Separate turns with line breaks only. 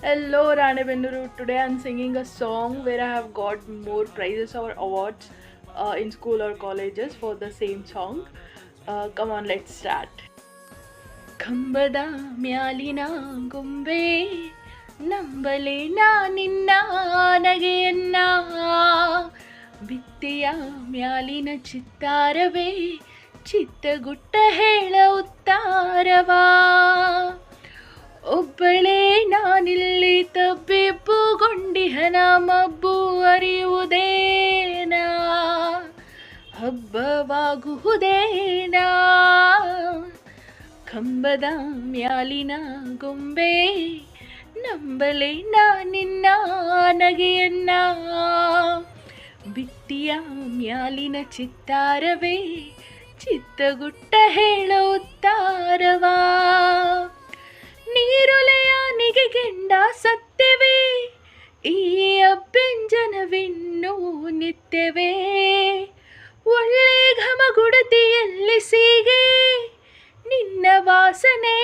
Hello, Ranebennuru. Today I'm singing a song where I have got more prizes or awards in school or colleges for the same song. Come on, let's start. ಕಂಬದ ಮ್ಯಾಲಿನ ಗೊಂಬೆ ನಂಬಲೆ ನಿನ್ನ ನಗೆಯನ್ನ ಬಿತ್ತೆಯ ಮ್ಯಾಲಿನ ಚಿತ್ತಾರವೇ ಚಿತ್ತಗುಟ್ಟ ಹೇಳ ಉತ್ತಾರವಾ ಒಬ್ಬಳೇ ನಾನಿಲ್ಲಿ ತಬ್ಬಿಬ್ಬುಗೊಂಡಿಹನ ಮಬ್ಬು ಅರಿಯುವುದೇನಾ ಹಬ್ಬವಾಗುವುದೇನಾ ಕಂಬದ ಮ್ಯಾಲಿನ ಗೊಂಬೆ ನಂಬಲೆ ನಿನ್ನ ನಗೆಯನ್ನ ಬಿತ್ತಿಯ ಮ್ಯಾಲಿನ ಚಿತ್ತಾರವೇ ಚಿತ್ತಗುಟ್ಟ ಹೇಳ ಉತ್ತಾರವಾ ನೀರೊಲೆಯ ನಿಗೆಗೆಂಡ ಸತ್ಯವೇ ಈ ಅಭ್ಯಂಜನವಿನ್ನೂ ನಿತ್ಯವೇ ಒಳ್ಳೆ ಘಮಗುಡತಿಯಲ್ಲಿ ಸೀಗೆ ನಿನ್ನ ವಾಸನೆ